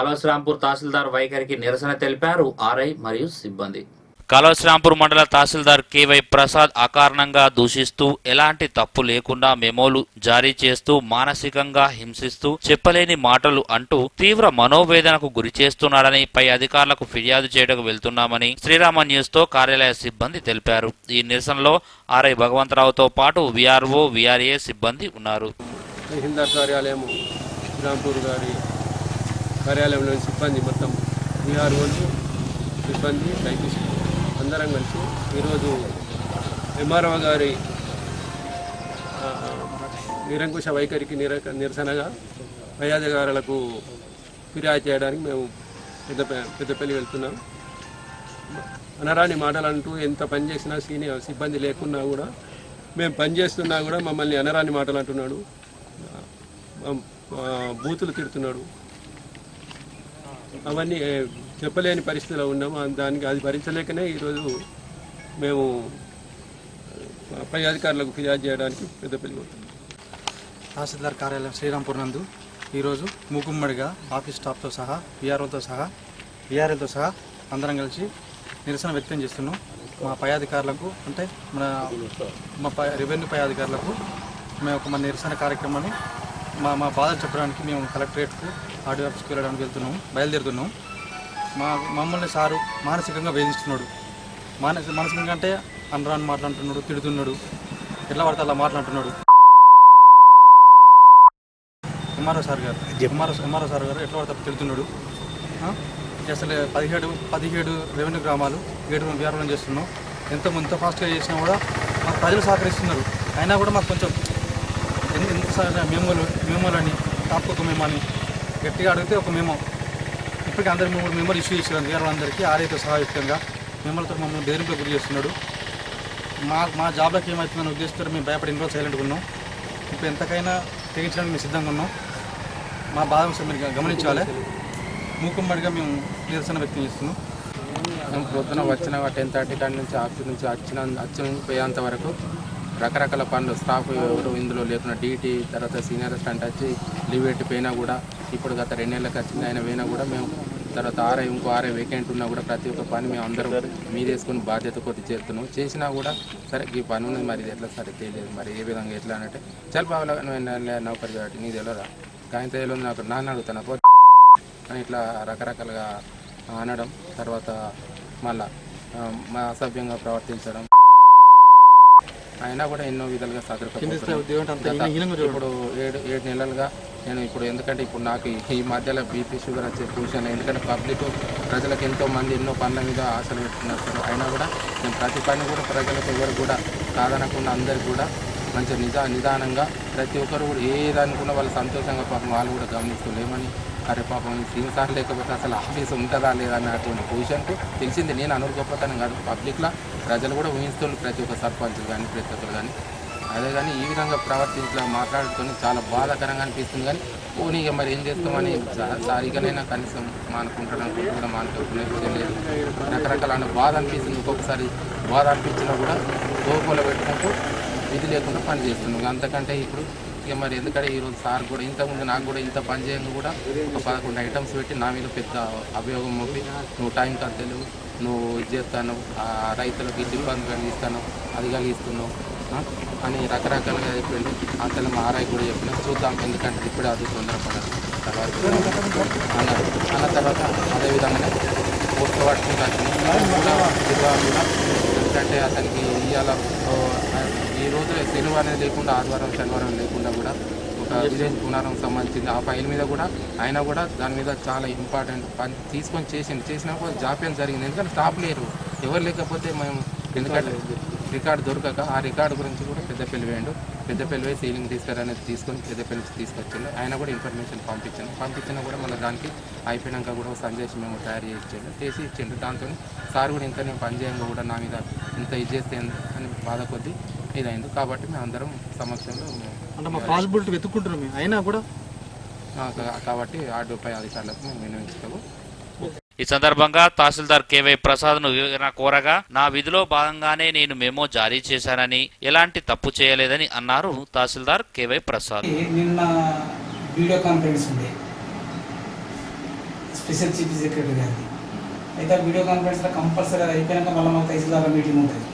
కాళవశ్రాంపూర్ తహసీల్దార్ వైఖరికి నిరసన తెలిపారు ఆర్ఐ మరియు సిబ్బంది. కాళవశ్రాంపూర్ మండల తహసీల్దార్ కేవై ప్రసాద్ అకారణంగా దూషిస్తూ ఎలాంటి తప్పు లేకుండా మెమోలు జారీ చేస్తూ మానసికంగా హింసిస్తూ చెప్పలేని మాటలు అంటూ తీవ్ర మనోవేదనకు గురి చేస్తున్నాడని పై అధికారులకు ఫిర్యాదు చేయడానికి వెళ్తున్నామని శ్రీరామ న్యూస్ తో కార్యాలయ సిబ్బంది తెలిపారు. ఈ నిరసనలో ఆర్ఐ భగవంతరావుతో పాటు విఆర్ఓ విఆర్ఏ సిబ్బంది ఉన్నారు. కార్యాలయంలోని సిబ్బంది మొత్తం విఆర్ఓలు సిబ్బంది టైపిస్ట్ అందరం కలిసి ఈరోజు ఎంఆర్ఓ గారి నిరంకుశ వైఖరికి నిరసనగా పై అధికారులకు ఫిర్యాదు చేయడానికి మేము పెద్దపల్లి వెళ్తున్నాం. అనరాని మాటలంటూ ఎంత పని చేసినా సీనియర్ సిబ్బంది లేకున్నా కూడా మేము పనిచేస్తున్నా కూడా మమ్మల్ని అనరాని మాటలు అంటున్నాడు, బూతులు తిడుతున్నాడు. అవన్నీ చెప్పలేని పరిస్థితిలో ఉన్నాము. దానికి అది భరించలేకనే ఈరోజు మేము పై అధికారులకు ఫిర్యాదు చేయడానికి పెద్దపల్లి పోతున్నాం. తహసీల్దార్ కార్యాలయం శ్రీరాంపూర్ నందు ఈరోజు మూకుమ్మడిగా ఆఫీస్ స్టాఫ్తో సహా విఆర్ఓతో సహా విఆర్ఎల్తో సహా అందరం కలిసి నిరసన వ్యక్తం చేస్తున్నాం. మా పై అధికారులకు అంటే మా రెవెన్యూ పై అధికారులకు మేము ఒక నిరసన కార్యక్రమాన్ని మా బాధలు చెప్పడానికి మేము కలెక్టరేట్కు ఆర్డీ ఆఫీస్కి వెళ్ళడానికి బయలుదేరుతున్నాం. మమ్మల్ని సారు మానసికంగా వేధిస్తున్నాడు. మానసికంగా అంటే అనరాని మాట్లాడుతున్నాడు, తిడుతున్నాడు, ఎట్లా పడితే అలా మాట్లాడుతున్నాడు. ఎంఆర్ఓ సార్ గారు ఎట్లా పడితే తిడుతున్నాడు. అసలు 17 రెవెన్యూ గ్రామాలు 7 వ్యాపారం చేస్తున్నాం. ఎంత ఫాస్ట్గా చేసినా కూడా మాకు ప్రజలు సహకరిస్తున్నారు. అయినా కూడా మాకు కొంచెం ఎంత మెమోలు అని టాప్ ఒక మెమో అని గట్టిగా అడిగితే ఒక మెమో ఇప్పటికీ అందరి మెమోలు ఇష్యూ చేసేవారు. వేరే అందరికీ ఆర్ఐతో సహాయకంగా మెమోలతో మమ్మల్ని బెదిరింపులకు గురి చేస్తున్నాడు. మా జాబ్లోకి ఏమవుతుందని ఉద్దేశంతో మేము భయపడి ఇన్ని రోజులు సైలెంట్గా ఉన్నాం. ఇప్పుడు ఎంతకైనా తెగించడానికి మేము సిద్ధంగా ఉన్నాం. మా బాధ మీరు గమనించాలి. మూకుమ్మడిగా మేము నిరసన వ్యక్తం చేస్తున్నాం. మేము పొద్దున వచ్చిన 10:30 కాడి నుంచి ఆఫీస్ నుంచి వచ్చిన పోయేంత వరకు రకరకాల పనులు స్టాఫ్ ఎవరు ఇందులో లేకుండా డీటీ తర్వాత సీనియర్ అసిస్టెంట్ వచ్చి లీవ్ పెట్టిపోయినా కూడా ఇప్పుడు గత 2 నెలలకు వచ్చింది ఆయన పోయినా కూడా మేము తర్వాత ఇంకో ఆర్ఐ వేకెంట్ ఉన్నా కూడా ప్రతి ఒక్క పని మేము అందరూ మీదేసుకొని బాధ్యత కొద్ది చేస్తున్నాం. చేసినా కూడా సరే ఈ పని ఉన్నది మరి ఎట్లా సరే తెలియదు మరి ఏ విధంగా ఎట్లా అంటే చల్పావలో నౌకరి కాబట్టి నీకు తెలియదా కాయంత తెలియదు నాకు నాన్న అడుగుతాను అని ఇట్లా రకరకాలుగా అనడం తర్వాత మళ్ళా మా అసభ్యంగా ప్రవర్తించడం అయినా కూడా ఎన్నో విధాలుగా సదరుకోవచ్చు. ఇప్పుడు 7 నెలలుగా నేను ఇప్పుడు ఎందుకంటే ఇప్పుడు నాకు ఈ మధ్యలో బీపీ షుగర్ వచ్చే పొజిషన్ ఎందుకంటే పబ్లిక్ ప్రజలకు ఎంతో మంది ఎన్నో పనుల మీద ఆశలు పెట్టుకున్నారు. అయినా కూడా నేను ప్రతి పని కూడా ప్రజలకు ఎవరు కూడా కాదనకుండా అందరికి కూడా మంచిగా నిదానంగా ప్రతి ఒక్కరు కూడా ఏదనుకున్న వాళ్ళు సంతోషంగా పాపం వాళ్ళు కూడా గమనిస్తలేమని అరే పాపం సీన్సార్ లేకపోతే అసలు ఆఫీస్ ఉంటుందా లేదా అన్నటువంటి పొజిషన్కు తెలిసింది. నేను అనుకోకపోతాను కాదు, పబ్లిక్లో ప్రజలు కూడా ఊహిస్తున్నారు ప్రతి ఒక్క సర్పంచులు కానీ ప్రతి ఒక్కరు కానీ. అదే కానీ ఈ విధంగా ప్రవర్తించలా మాట్లాడుకొని చాలా బాధాకరంగా అనిపిస్తుంది. కానీ పోనీ ఇక మరి ఏం చేస్తామని సారిగానైనా కనీసం మానుకుంటాడు కూడా మానుకోకునే విషయం లేదు. రకరకాల బాధ అనిపిస్తుంది. ఒక్కొక్కసారి బాధ అనిపించినా కూడా కోపంలో పెట్టుకుంటూ విధి లేకుండా పని చేస్తున్నాం. అంతకంటే ఇప్పుడు ఇక మరి ఎందుకంటే ఈరోజు సార్ కూడా ఇంతకుముందు నాకు కూడా ఇంత పని చేయంగా కూడా ఒక 11 ఐటమ్స్ పెట్టి నా మీద పెద్ద అభియోగం మోపి నువ్వు టైం కట్టలేవు, నువ్వు ఇది చేస్తాను, రైతులకు ఇది ఇబ్బంది కలిగిస్తాను, అది కలిగిస్తున్నావు అని రకరకాలుగా చెప్పింది. అసలు మా ఆర్ఐ కూడా చెప్పిన చూద్దాం ఎందుకంటే ఇప్పుడే అది తొందరపడదు అన్న తర్వాత అదేవిధంగానే పోస్ట్ పట్టుకుని కూడా ఎందుకంటే అతనికి ఇవాళ ఈ రోజు సెలవు అనేది లేకుండా ఆదివారం శనివారం లేకుండా కూడా ఒక విలేజ్ పునరం సంబంధించింది ఆ ఫైల్ మీద కూడా ఆయన కూడా దాని మీద చాలా ఇంపార్టెంట్ పని తీసుకొని చేసినప్పుడు జాప్యం జరిగింది. ఎందుకంటే స్టాఫ్ లేరు, ఎవరు లేకపోతే మేము ఎందుకంటే రికార్డు దొరకక ఆ రికార్డు గురించి కూడా పెద్దపల్లి పోయి సీలింగ్ అనేది తీసుకొని పెద్దపల్లి తీసుకొచ్చాను. ఆయన కూడా ఇన్ఫర్మేషన్ పంపించినా కూడా మళ్ళీ దానికి అయిపోయినాక కూడా సందేశం మేము తయారు చేసి ఇచ్చిండు. దాంతో సార్ కూడా ఇంత నేను పని చేయంగా కూడా నా మీద ఇంత ఇది చేస్తే అని బాధ కొద్దీ ఇదైంది. కాబట్టి మేము అందరం సమక్షంలో అంటే మా పాసిబిలిటీ వెతుక్కుంటున్నాం అయినా కూడా కాబట్టి ఆర్డీపై అధికారులకు మేము వినియోగించుతాము. ఈ సందర్భంగా తహసీల్దార్ కేవై ప్రసాద్ ను వివరణ కోరగా నా విధిలో భాగంగానే నేను మెమో జారీ చేశానని ఎలాంటి తప్పు చేయలేదని అన్నారు తహసీల్దార్ కేవై ప్రసాద్. నిన్న వీడియో కాన్ఫరెన్స్ ఉంది స్పెషల్ చీఫ్ సెక్రటరీ గారిది. అయితే ఆ వీడియో కాన్ఫరెన్స్లో కంపల్సరీ అది అయిపోయాక మళ్ళీ మాకు తహసీల్దార్ మీటింగ్ ఉంటుంది,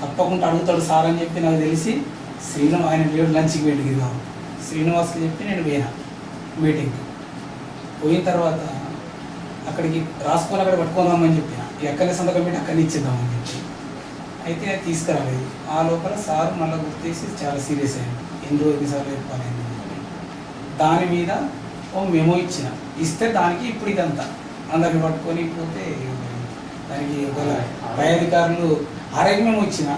తప్పకుండా అడుగుతాడు సార్ అని చెప్పి నాకు తెలిసి ఆయన లేడు లంచ్కి వెళ్ళి శ్రీనివాస్కి చెప్పి నేను పోయినా మీటింగ్కి. పోయిన తర్వాత అక్కడికి రాసుకొని అక్కడ పట్టుకుందామని చెప్పిన, ఎక్కడనే సంతకం పెట్టి అక్కడనే ఇచ్చేద్దామని చెప్పి. అయితే అది తీసుకురాలేదు. ఆ లోపల సార్ మళ్ళీ గుర్తు చేసి చాలా సీరియస్ అయ్యాను, ఎన్ని రోజులు సార్లు చెప్పాలి. దాని మీద ఓ మెమో ఇస్తే దానికి ఇప్పుడు ఇదంతా అందరిని పట్టుకొని పోతే దానికి ఒక పై అధికారులు ఆరోగ్యం ఇచ్చిన